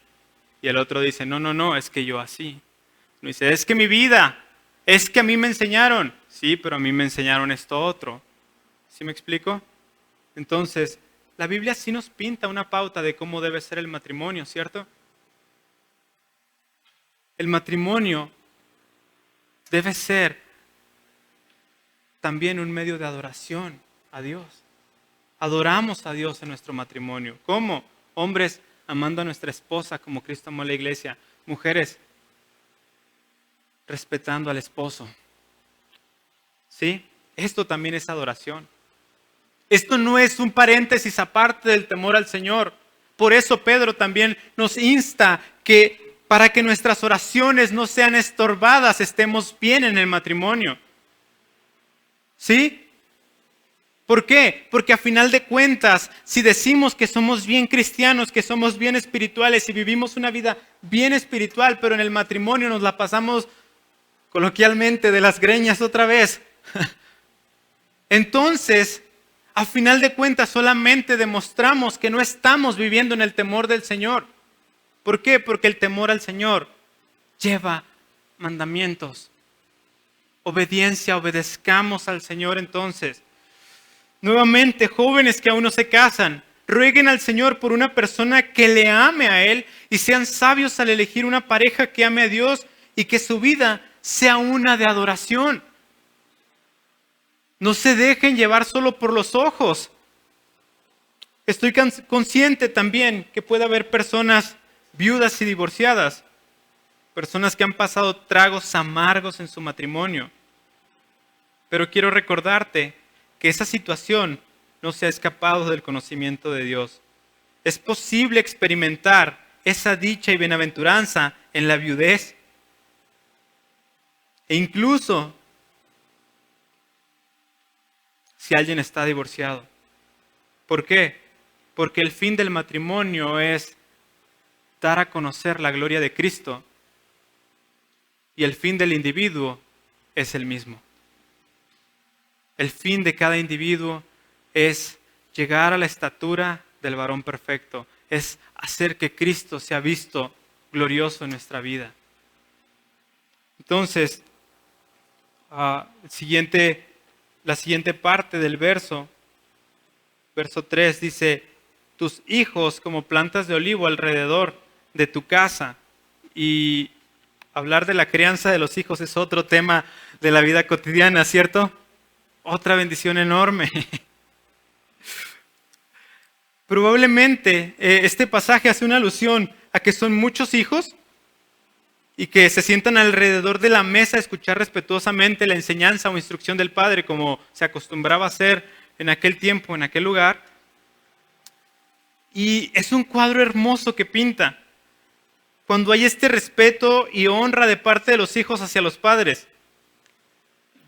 Y el otro dice, no, es que yo así. Uno dice, es que mi vida, es que a mí me enseñaron. Sí, pero a mí me enseñaron esto otro. ¿Sí me explico? Entonces, la Biblia sí nos pinta una pauta de cómo debe ser el matrimonio, ¿cierto? El matrimonio debe ser también un medio de adoración a Dios. Adoramos a Dios en nuestro matrimonio. ¿Cómo? Hombres amando a nuestra esposa como Cristo amó a la iglesia. Mujeres respetando al esposo. ¿Sí? Esto también es adoración. Esto no es un paréntesis aparte del temor al Señor. Por eso Pedro también nos insta que para que nuestras oraciones no sean estorbadas, estemos bien en el matrimonio. ¿Sí? ¿Por qué? Porque a final de cuentas, si decimos que somos bien cristianos, que somos bien espirituales y vivimos una vida bien espiritual, pero en el matrimonio nos la pasamos coloquialmente de las greñas otra vez, entonces, a final de cuentas, solamente demostramos que no estamos viviendo en el temor del Señor. ¿Por qué? Porque el temor al Señor lleva mandamientos. Obediencia, obedezcamos al Señor entonces. Nuevamente, jóvenes que aún no se casan, rueguen al Señor por una persona que le ame a Él y sean sabios al elegir una pareja que ame a Dios y que su vida sea una de adoración. No se dejen llevar solo por los ojos. Estoy consciente también que puede haber personas viudas y divorciadas, personas que han pasado tragos amargos en su matrimonio. Pero quiero recordarte que esa situación no se ha escapado del conocimiento de Dios. Es posible experimentar esa dicha y bienaventuranza en la viudez. E incluso si alguien está divorciado. ¿Por qué? Porque el fin del matrimonio es dar a conocer la gloria de Cristo y el fin del individuo es el mismo. El fin de cada individuo es llegar a la estatura del varón perfecto, es hacer que Cristo sea visto glorioso en nuestra vida. Entonces, la siguiente parte del verso 3 dice, tus hijos como plantas de olivo alrededor de tu casa. Y hablar de la crianza de los hijos es otro tema de la vida cotidiana, ¿cierto? Otra bendición enorme. Probablemente este pasaje hace una alusión a que son muchos hijos y que se sientan alrededor de la mesa a escuchar respetuosamente la enseñanza o instrucción del padre, como se acostumbraba a hacer en aquel tiempo, en aquel lugar. Y es un cuadro hermoso que pinta. cuando hay este respeto y honra de parte de los hijos hacia los padres.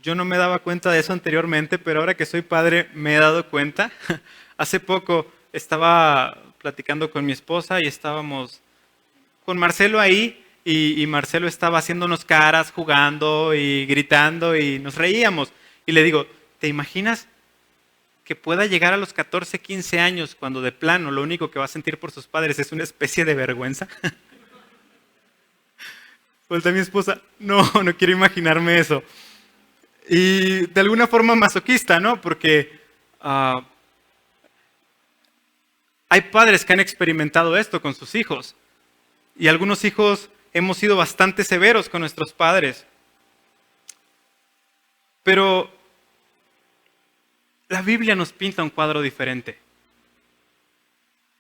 Yo no me daba cuenta de eso anteriormente, pero ahora que soy padre me he dado cuenta. Hace poco estaba platicando con mi esposa y estábamos con Marcelo ahí y Marcelo estaba haciéndonos caras, jugando y gritando y nos reíamos. Y le digo, ¿te imaginas que pueda llegar a los 14, 15 años cuando de plano lo único que va a sentir por sus padres es una especie de vergüenza? Vuelta a mi esposa, no quiero imaginarme eso. Y de alguna forma masoquista, ¿no? Porque hay padres que han experimentado esto con sus hijos. Y algunos hijos hemos sido bastante severos con nuestros padres. Pero la Biblia nos pinta un cuadro diferente.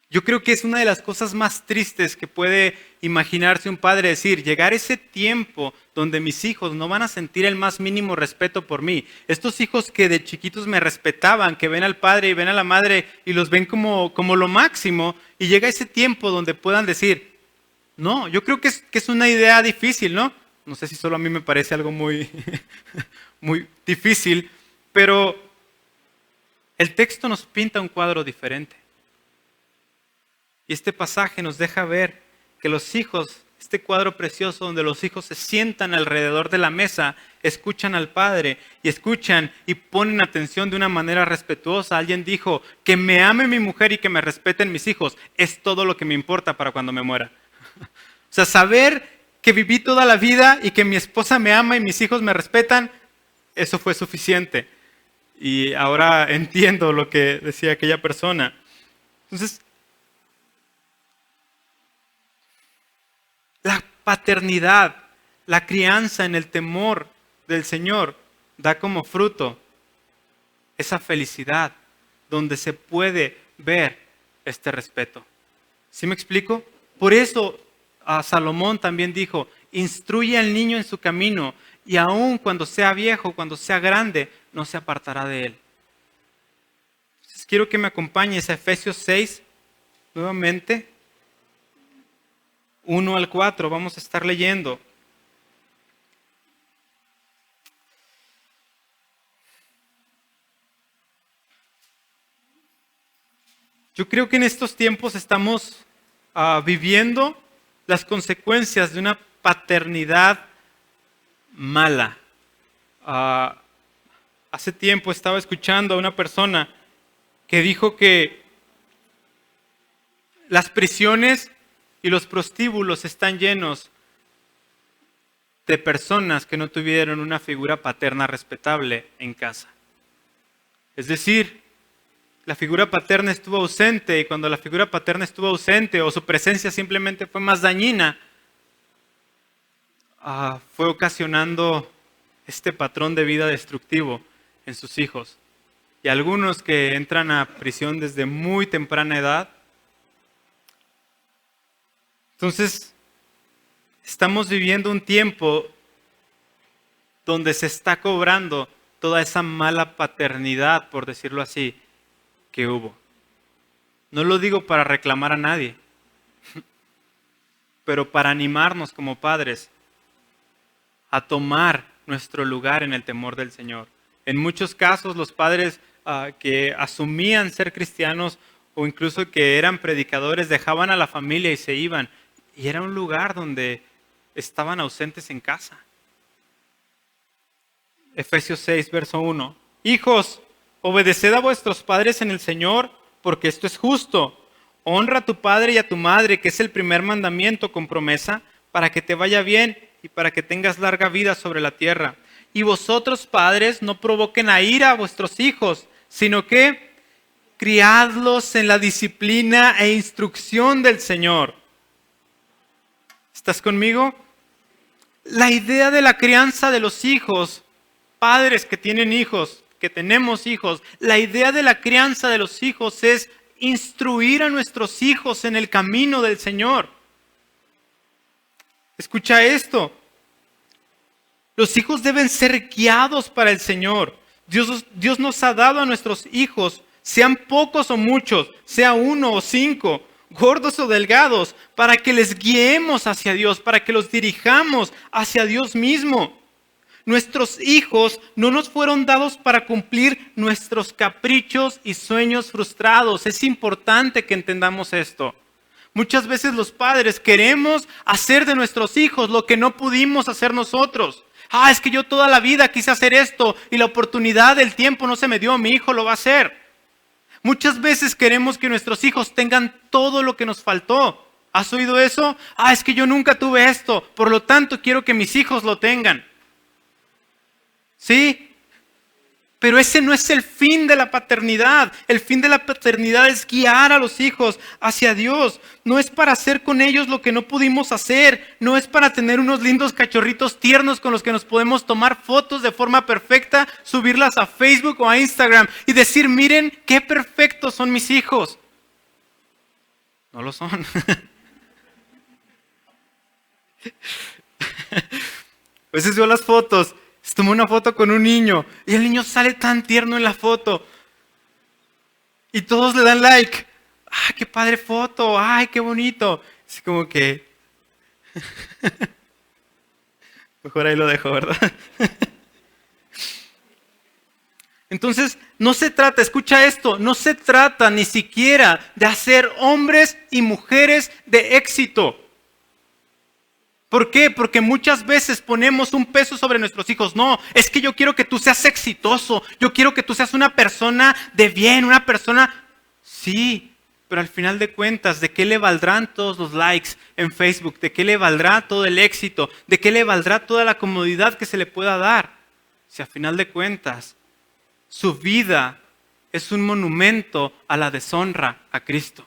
Yo creo que es una de las cosas más tristes que puede imaginarse un padre decir, llegar ese tiempo donde mis hijos no van a sentir el más mínimo respeto por mí. Estos hijos que de chiquitos me respetaban, que ven al padre y ven a la madre y los ven como lo máximo, y llega ese tiempo donde puedan decir, no, yo creo que es una idea difícil, ¿no? No sé si solo a mí me parece algo muy, muy difícil, pero el texto nos pinta un cuadro diferente. Y este pasaje nos deja ver que los hijos, este cuadro precioso donde los hijos se sientan alrededor de la mesa, escuchan al padre y escuchan y ponen atención de una manera respetuosa. Alguien dijo, que me ame mi mujer y que me respeten mis hijos, es todo lo que me importa para cuando me muera. O sea, saber que viví toda la vida y que mi esposa me ama y mis hijos me respetan, eso fue suficiente. Y ahora entiendo lo que decía aquella persona. Entonces, la paternidad, la crianza en el temor del Señor da como fruto esa felicidad donde se puede ver este respeto. ¿Sí me explico? Por eso Salomón también dijo, instruye al niño en su camino y aun cuando sea viejo, cuando sea grande, no se apartará de él. Entonces, quiero que me acompañes a Efesios 6 nuevamente. 1 al 4, vamos a estar leyendo. Yo creo que en estos tiempos estamos viviendo las consecuencias de una paternidad mala. Hace tiempo estaba escuchando a una persona que dijo que las prisiones y los prostíbulos están llenos de personas que no tuvieron una figura paterna respetable en casa. Es decir, la figura paterna estuvo ausente y cuando la figura paterna estuvo ausente o su presencia simplemente fue más dañina, fue ocasionando este patrón de vida destructivo en sus hijos. Y algunos que entran a prisión desde muy temprana edad. Entonces, estamos viviendo un tiempo donde se está cobrando toda esa mala paternidad, por decirlo así, que hubo. No lo digo para reclamar a nadie, pero para animarnos como padres a tomar nuestro lugar en el temor del Señor. En muchos casos, los padres que asumían ser cristianos o incluso que eran predicadores dejaban a la familia y se iban. Y era un lugar donde estaban ausentes en casa. Efesios 6, verso 1. Hijos, obedeced a vuestros padres en el Señor, porque esto es justo. Honra a tu padre y a tu madre, que es el primer mandamiento con promesa, para que te vaya bien y para que tengas larga vida sobre la tierra. Y vosotros, padres, no provoquen a ira a vuestros hijos, sino que criadlos en la disciplina e instrucción del Señor. ¿Estás conmigo? La idea de la crianza de los hijos, padres que tienen hijos, que tenemos hijos, la idea de la crianza de los hijos es instruir a nuestros hijos en el camino del Señor. Escucha esto. Los hijos deben ser guiados para el Señor. Dios nos ha dado a nuestros hijos, sean pocos o muchos, sea 1 o 5, gordos o delgados, para que les guiemos hacia Dios, para que los dirijamos hacia Dios mismo. Nuestros hijos no nos fueron dados para cumplir nuestros caprichos y sueños frustrados. Es importante que entendamos esto. Muchas veces los padres queremos hacer de nuestros hijos lo que no pudimos hacer nosotros. Es que yo toda la vida quise hacer esto y la oportunidad del tiempo no se me dio, mi hijo lo va a hacer. Muchas veces queremos que nuestros hijos tengan todo lo que nos faltó. ¿Has oído eso? Es que yo nunca tuve esto, por lo tanto quiero que mis hijos lo tengan. ¿Sí? Pero ese no es el fin de la paternidad. El fin de la paternidad es guiar a los hijos hacia Dios. No es para hacer con ellos lo que no pudimos hacer. No es para tener unos lindos cachorritos tiernos con los que nos podemos tomar fotos de forma perfecta, subirlas a Facebook o a Instagram y decir, miren qué perfectos son mis hijos. No lo son. A veces veo las fotos. Se tomó una foto con un niño y el niño sale tan tierno en la foto. Y todos le dan like. ¡Qué padre foto! ¡Ay, qué bonito! Es como que... Mejor ahí lo dejo, ¿verdad? Entonces, no se trata, escucha esto, no se trata ni siquiera de hacer hombres y mujeres de éxito. ¿Por qué? Porque muchas veces ponemos un peso sobre nuestros hijos. No, es que yo quiero que tú seas exitoso. Yo quiero que tú seas una persona de bien, una persona... Sí, pero al final de cuentas, ¿de qué le valdrán todos los likes en Facebook? ¿De qué le valdrá todo el éxito? ¿De qué le valdrá toda la comodidad que se le pueda dar? Si al final de cuentas, su vida es un monumento a la deshonra a Cristo.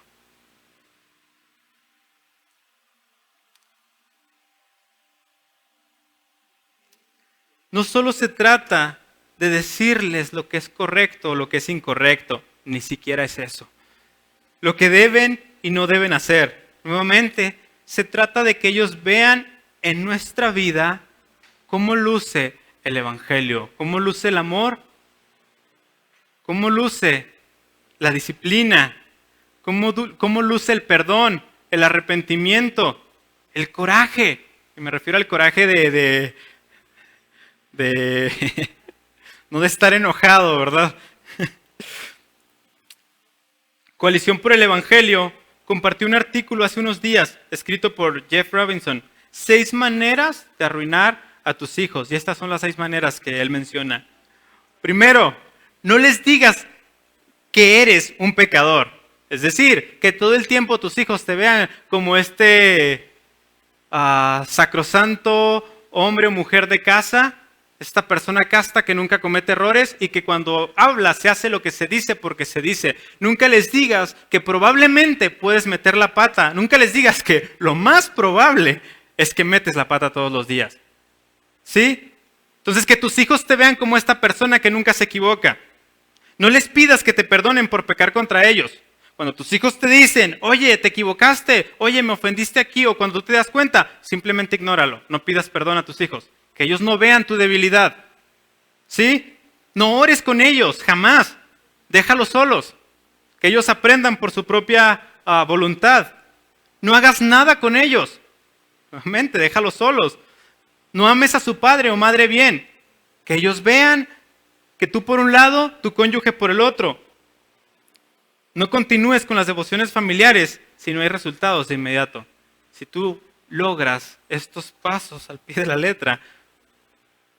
No solo se trata de decirles lo que es correcto o lo que es incorrecto, ni siquiera es eso. Lo que deben y no deben hacer. Nuevamente, se trata de que ellos vean en nuestra vida cómo luce el Evangelio, cómo luce el amor, cómo luce la disciplina, cómo luce el perdón, el arrepentimiento, el coraje. Y me refiero al coraje no de estar enojado, ¿verdad? Coalición por el Evangelio compartió un artículo hace unos días escrito por Jeff Robinson. 6 maneras de arruinar a tus hijos. Y estas son las 6 maneras que él menciona. Primero, no les digas que eres un pecador. Es decir, que todo el tiempo tus hijos te vean como este sacrosanto hombre o mujer de casa, esta persona casta que nunca comete errores y que cuando habla se hace lo que se dice porque se dice. Nunca les digas que probablemente puedes meter la pata. Nunca les digas que lo más probable es que metes la pata todos los días. ¿Sí? Entonces que tus hijos te vean como esta persona que nunca se equivoca. No les pidas que te perdonen por pecar contra ellos. Cuando tus hijos te dicen, oye, te equivocaste, oye, me ofendiste aquí, o cuando tú te das cuenta, simplemente ignóralo. No pidas perdón a tus hijos. Que ellos no vean tu debilidad. ¿Sí? No ores con ellos, jamás. Déjalos solos. Que ellos aprendan por su propia voluntad. No hagas nada con ellos. Nuevamente, déjalos solos. No ames a su padre o madre bien. Que ellos vean que tú por un lado, tu cónyuge por el otro. No continúes con las devociones familiares si no hay resultados de inmediato. Si tú logras estos pasos al pie de la letra,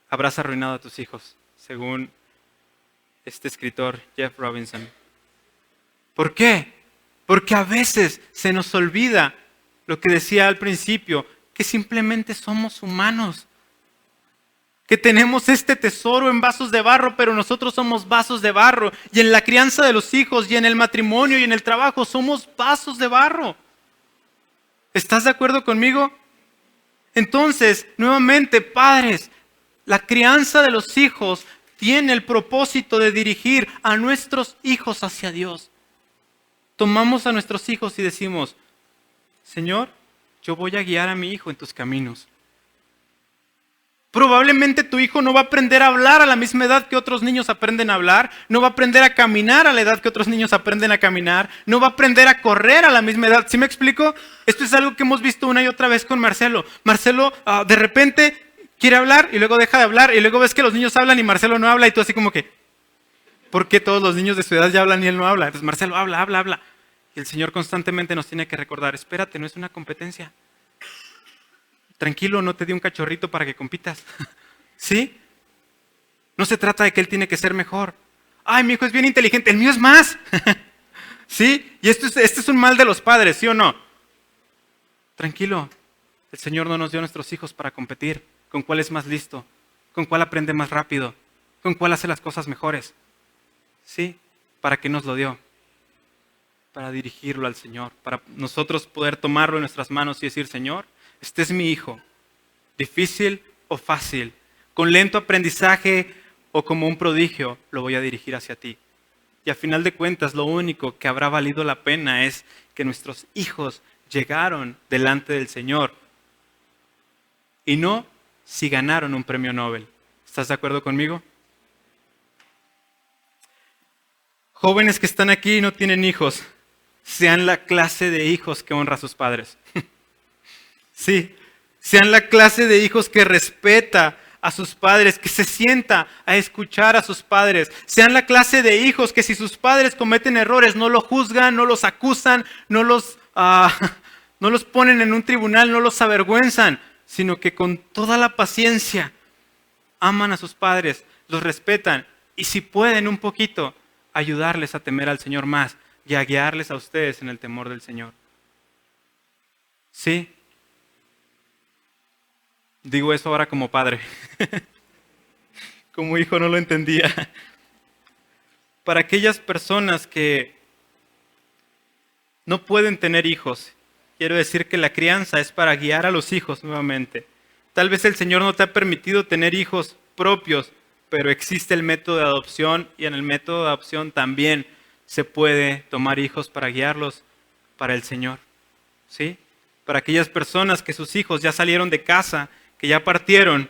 habrás arruinado a tus hijos, según este escritor Jeff Robinson. ¿Por qué? Porque a veces se nos olvida lo que decía al principio, que simplemente somos humanos. Que tenemos este tesoro en vasos de barro, pero nosotros somos vasos de barro. Y en la crianza de los hijos, y en el matrimonio, y en el trabajo, somos vasos de barro. ¿Estás de acuerdo conmigo? Entonces, nuevamente, padres, la crianza de los hijos tiene el propósito de dirigir a nuestros hijos hacia Dios. Tomamos a nuestros hijos y decimos, Señor, yo voy a guiar a mi hijo en tus caminos. Probablemente tu hijo no va a aprender a hablar a la misma edad que otros niños aprenden a hablar, no va a aprender a caminar a la edad que otros niños aprenden a caminar, no va a aprender a correr a la misma edad. ¿Sí me explico? Esto es algo que hemos visto una y otra vez con Marcelo. Marcelo de repente quiere hablar y luego deja de hablar y luego ves que los niños hablan y Marcelo no habla y tú así como que, ¿por qué todos los niños de su edad ya hablan y él no habla? Entonces Marcelo habla. Y el Señor constantemente nos tiene que recordar, espérate, no es una competencia. Tranquilo, no te di un cachorrito para que compitas. ¿Sí? No se trata de que él tiene que ser mejor. Ay, mi hijo es bien inteligente, el mío es más. ¿Sí? Y este es un mal de los padres, ¿sí o no? Tranquilo, el Señor no nos dio a nuestros hijos para competir. ¿Con cuál es más listo? ¿Con cuál aprende más rápido? ¿Con cuál hace las cosas mejores? ¿Sí? ¿Para qué nos lo dio? Para dirigirlo al Señor, para nosotros poder tomarlo en nuestras manos y decir, Señor, este es mi hijo, difícil o fácil, con lento aprendizaje o como un prodigio, lo voy a dirigir hacia ti. Y a final de cuentas, lo único que habrá valido la pena es que nuestros hijos llegaron delante del Señor y no si ganaron un premio Nobel. ¿Estás de acuerdo conmigo? Jóvenes que están aquí y no tienen hijos, sean la clase de hijos que honra a sus padres. Sí, sean la clase de hijos que respeta a sus padres, que se sienta a escuchar a sus padres. Sean la clase de hijos que si sus padres cometen errores no los juzgan, no los acusan, no los ponen en un tribunal, no los avergüenzan, sino que con toda la paciencia aman a sus padres, los respetan y si pueden un poquito ayudarles a temer al Señor más y a guiarles a ustedes en el temor del Señor. ¿Sí? Digo eso ahora como padre. Como hijo no lo entendía. Para aquellas personas que no pueden tener hijos, quiero decir que la crianza es para guiar a los hijos nuevamente. Tal vez el Señor no te ha permitido tener hijos propios, pero existe el método de adopción y en el método de adopción también se puede tomar hijos para guiarlos para el Señor. ¿Sí? Para aquellas personas que sus hijos ya salieron de casa, que ya partieron,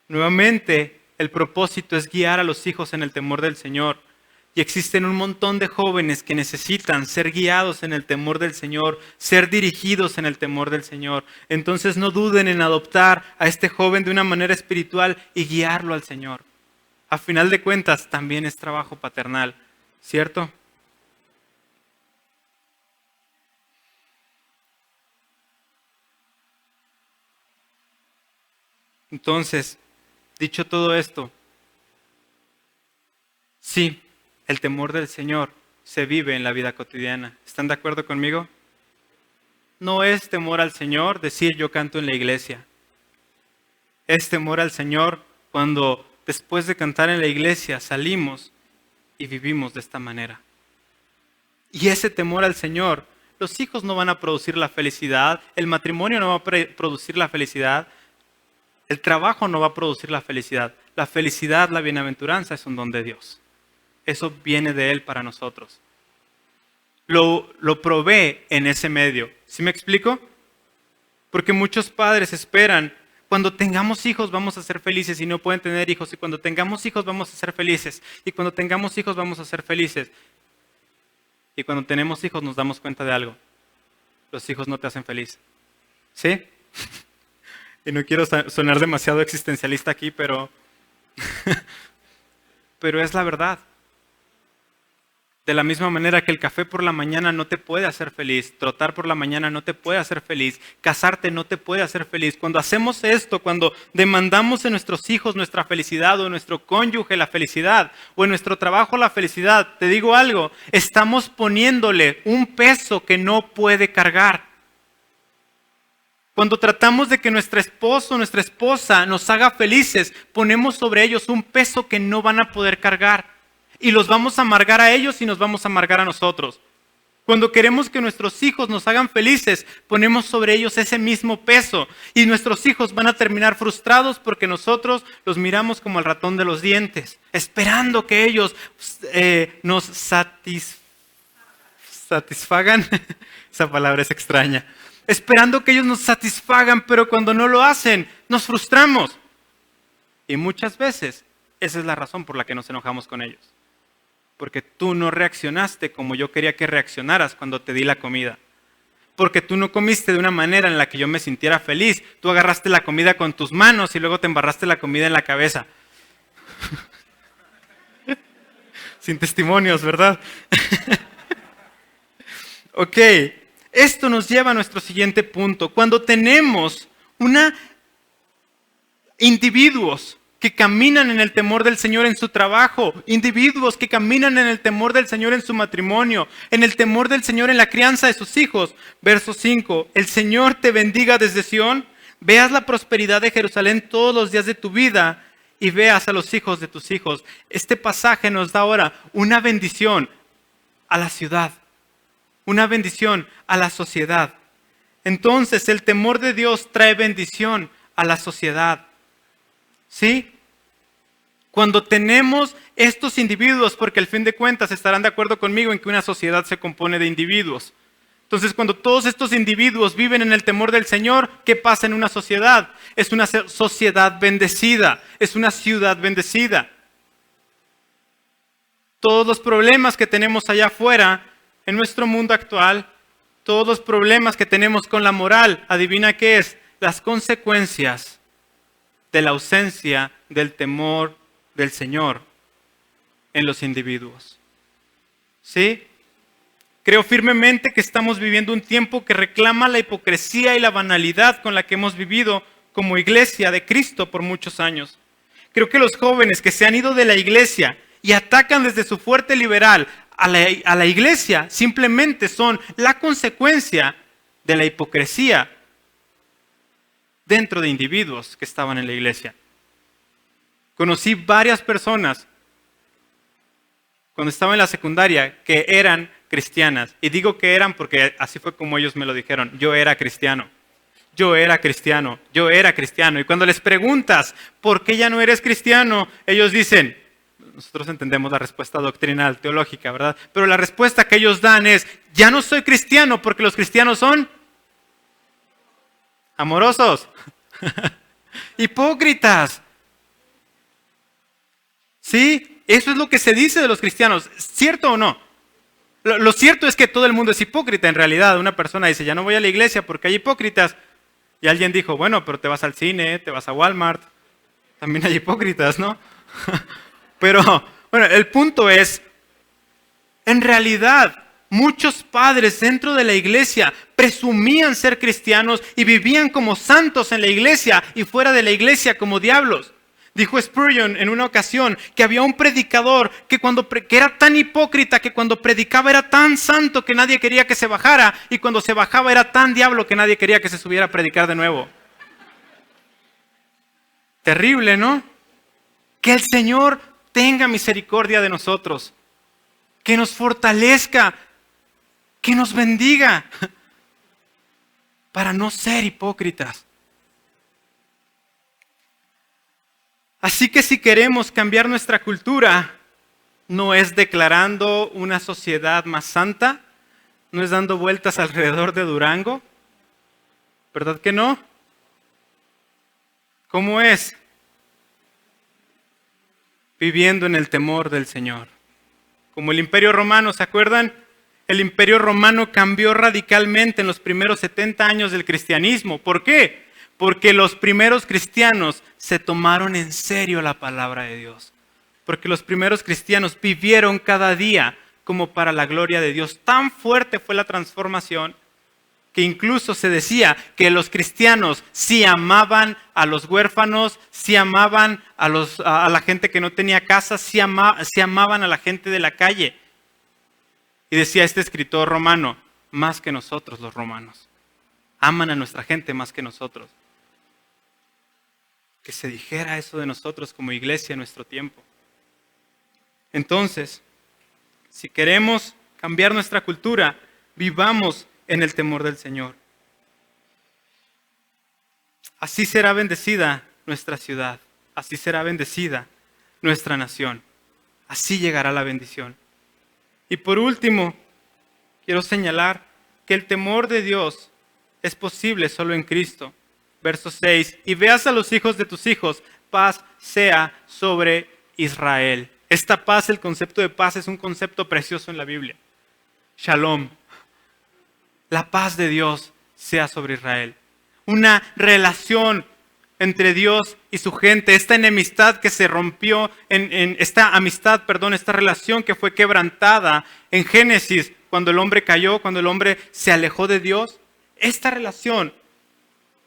nuevamente el propósito es guiar a los hijos en el temor del Señor. Y existen un montón de jóvenes que necesitan ser guiados en el temor del Señor, ser dirigidos en el temor del Señor. Entonces no duden en adoptar a este joven de una manera espiritual y guiarlo al Señor. A final de cuentas también es trabajo paternal, ¿cierto? Entonces, dicho todo esto, sí, el temor del Señor se vive en la vida cotidiana. ¿Están de acuerdo conmigo? No es temor al Señor decir yo canto en la iglesia. Es temor al Señor cuando después de cantar en la iglesia salimos y vivimos de esta manera. Y ese temor al Señor, los hijos no van a producir la felicidad, el matrimonio no va a producir la felicidad, el trabajo no va a producir la felicidad. La felicidad, la bienaventuranza es un don de Dios. Eso viene de Él para nosotros. Lo provee en ese medio. ¿Sí me explico? Porque muchos padres esperan, cuando tengamos hijos vamos a ser felices y no pueden tener hijos. Y cuando tengamos hijos vamos a ser felices. Y cuando tengamos hijos vamos a ser felices. Y cuando tenemos hijos nos damos cuenta de algo. Los hijos no te hacen feliz. ¿Sí? Y no quiero sonar demasiado existencialista aquí, pero es la verdad. De la misma manera que el café por la mañana no te puede hacer feliz, trotar por la mañana no te puede hacer feliz, casarte no te puede hacer feliz. Cuando hacemos esto, cuando demandamos en nuestros hijos nuestra felicidad o en nuestro cónyuge la felicidad o en nuestro trabajo la felicidad, te digo algo, estamos poniéndole un peso que no puede cargar. Cuando tratamos de que nuestro esposo o nuestra esposa nos haga felices, ponemos sobre ellos un peso que no van a poder cargar. Y los vamos a amargar a ellos y nos vamos a amargar a nosotros. Cuando queremos que nuestros hijos nos hagan felices, ponemos sobre ellos ese mismo peso. Y nuestros hijos van a terminar frustrados porque nosotros los miramos como el ratón de los dientes, esperando que ellos nos satisfagan. Esa palabra es extraña. esperando que ellos nos satisfagan, pero cuando no lo hacen, nos frustramos. Y muchas veces esa es la razón por la que nos enojamos con ellos. Porque tú no reaccionaste como yo quería que reaccionaras cuando te di la comida. Porque tú no comiste de una manera en la que yo me sintiera feliz. Tú agarraste la comida con tus manos y luego te embarraste la comida en la cabeza. Sin testimonios, ¿verdad? Ok, esto nos lleva a nuestro siguiente punto. Cuando tenemos individuos que caminan en el temor del Señor en su trabajo, individuos que caminan en el temor del Señor en su matrimonio, en el temor del Señor en la crianza de sus hijos. Verso 5, el Señor te bendiga desde Sión, veas la prosperidad de Jerusalén todos los días de tu vida y veas a los hijos de tus hijos. Este pasaje nos da ahora una bendición a la ciudad, una bendición a la sociedad. Entonces el temor de Dios trae bendición a la sociedad. ¿Sí? Cuando tenemos estos individuos, porque al fin de cuentas estarán de acuerdo conmigo en que una sociedad se compone de individuos. Entonces, cuando todos estos individuos viven en el temor del Señor, ¿qué pasa en una sociedad? Es una sociedad bendecida, es una ciudad bendecida. Todos los problemas que tenemos allá afuera, en nuestro mundo actual, todos los problemas que tenemos con la moral, adivina qué es, las consecuencias de la ausencia del temor del Señor en los individuos. ¿Sí? Creo firmemente que estamos viviendo un tiempo que reclama la hipocresía y la banalidad con la que hemos vivido como iglesia de Cristo por muchos años. Creo que los jóvenes que se han ido de la iglesia y atacan desde su fuerte liberal a la iglesia simplemente son la consecuencia de la hipocresía dentro de individuos que estaban en la iglesia. Conocí varias personas cuando estaba en la secundaria que eran cristianas. Y digo que eran porque así fue como ellos me lo dijeron. Yo era cristiano. Yo era cristiano. Yo era cristiano. Y cuando les preguntas por qué ya no eres cristiano, ellos dicen, nosotros entendemos la respuesta doctrinal, teológica, ¿verdad? Pero la respuesta que ellos dan es, ya no soy cristiano porque los cristianos son amorosos, hipócritas. ¿Sí? Eso es lo que se dice de los cristianos. ¿Cierto o no? Lo cierto es que todo el mundo es hipócrita en realidad. Una persona dice, ya no voy a la iglesia porque hay hipócritas. Y alguien dijo, bueno, pero te vas al cine, te vas a Walmart. También hay hipócritas, ¿no? Pero, bueno, el punto es, en realidad, muchos padres dentro de la iglesia presumían ser cristianos y vivían como santos en la iglesia y fuera de la iglesia como diablos. Dijo Spurgeon en una ocasión que había un predicador que era tan hipócrita que cuando predicaba era tan santo que nadie quería que se bajara y cuando se bajaba era tan diablo que nadie quería que se subiera a predicar de nuevo. Terrible, ¿no? Que el Señor tenga misericordia de nosotros, que nos fortalezca, que nos bendiga para no ser hipócritas. Así que si queremos cambiar nuestra cultura, no es declarando una sociedad más santa, no es dando vueltas alrededor de Durango, ¿verdad que no? ¿Cómo es? Viviendo en el temor del Señor. Como el Imperio Romano, ¿se acuerdan? El Imperio Romano cambió radicalmente en los primeros 70 años del cristianismo. ¿Por qué? Porque los primeros cristianos se tomaron en serio la palabra de Dios. Porque los primeros cristianos vivieron cada día como para la gloria de Dios. Tan fuerte fue la transformación que incluso se decía que los cristianos sí amaban a los huérfanos, sí amaban a la gente que no tenía casa, sí amaban a la gente de la calle. Y decía este escritor romano, más que nosotros los romanos. Aman a nuestra gente más que nosotros. Que se dijera eso de nosotros como iglesia en nuestro tiempo. Entonces, si queremos cambiar nuestra cultura, vivamos en el temor del Señor. Así será bendecida nuestra ciudad, así será bendecida nuestra nación, así llegará la bendición. Y por último, quiero señalar que el temor de Dios es posible solo en Cristo. Verso 6, y veas a los hijos de tus hijos, paz sea sobre Israel. Esta paz, el concepto de paz es un concepto precioso en la Biblia. Shalom. La paz de Dios sea sobre Israel. Una relación entre Dios y su gente. Esta enemistad que se rompió, esta relación que fue quebrantada en Génesis cuando el hombre cayó, cuando el hombre se alejó de Dios. Esta relación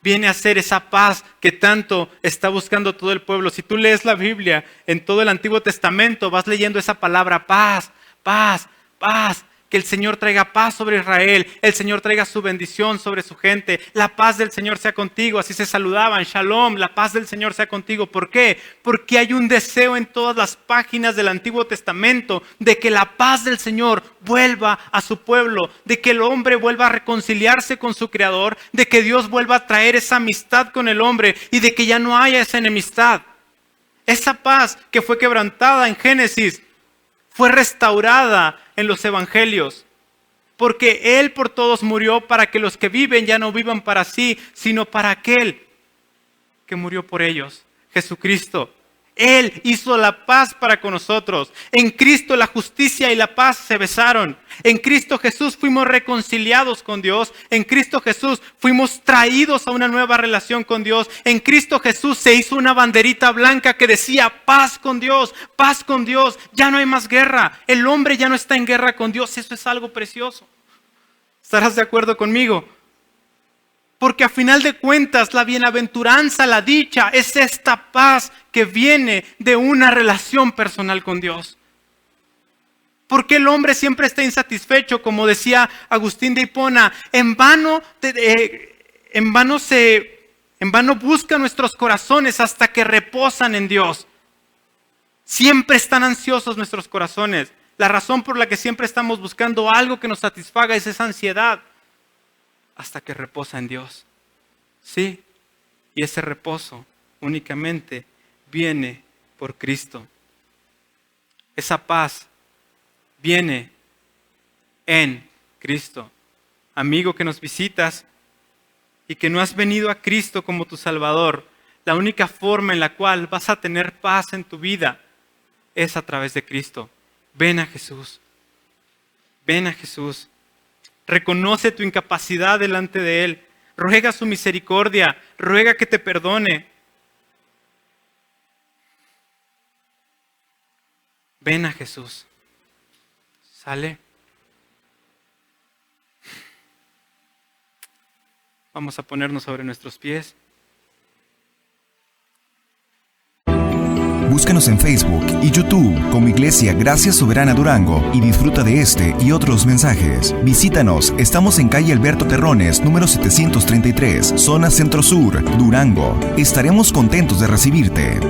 viene a ser esa paz que tanto está buscando todo el pueblo. Si tú lees la Biblia en todo el Antiguo Testamento, vas leyendo esa palabra paz, paz, paz. Que el Señor traiga paz sobre Israel, el Señor traiga su bendición sobre su gente. La paz del Señor sea contigo, así se saludaban, Shalom, la paz del Señor sea contigo. ¿Por qué? Porque hay un deseo en todas las páginas del Antiguo Testamento de que la paz del Señor vuelva a su pueblo, de que el hombre vuelva a reconciliarse con su Creador, de que Dios vuelva a traer esa amistad con el hombre y de que ya no haya esa enemistad. Esa paz que fue quebrantada en Génesis fue restaurada en los evangelios, porque Él por todos murió para que los que viven ya no vivan para sí, sino para aquel que murió por ellos, Jesucristo. Él hizo la paz para con nosotros. En Cristo la justicia y la paz se besaron. En Cristo Jesús fuimos reconciliados con Dios. En Cristo Jesús fuimos traídos a una nueva relación con Dios. En Cristo Jesús se hizo una banderita blanca que decía paz con Dios, paz con Dios. Ya no hay más guerra. El hombre ya no está en guerra con Dios. Eso es algo precioso. ¿Estarás de acuerdo conmigo? Porque a final de cuentas la bienaventuranza, la dicha, es esta paz que viene de una relación personal con Dios. Porque el hombre siempre está insatisfecho, como decía Agustín de Hipona, en vano busca nuestros corazones hasta que reposan en Dios. Siempre están ansiosos nuestros corazones. La razón por la que siempre estamos buscando algo que nos satisfaga es esa ansiedad. Hasta que reposa en Dios. Sí, y ese reposo únicamente viene por Cristo. Esa paz viene en Cristo. Amigo que nos visitas y que no has venido a Cristo como tu Salvador, la única forma en la cual vas a tener paz en tu vida es a través de Cristo. Ven a Jesús. Ven a Jesús. Reconoce tu incapacidad delante de Él. Ruega su misericordia. Ruega que te perdone. Ven a Jesús. ¿Sale? Vamos a ponernos sobre nuestros pies. Búscanos en Facebook y YouTube como Iglesia Gracia Soberana Durango y disfruta de este y otros mensajes. Visítanos, estamos en calle Alberto Terrones, número 733, zona Centro Sur, Durango. Estaremos contentos de recibirte.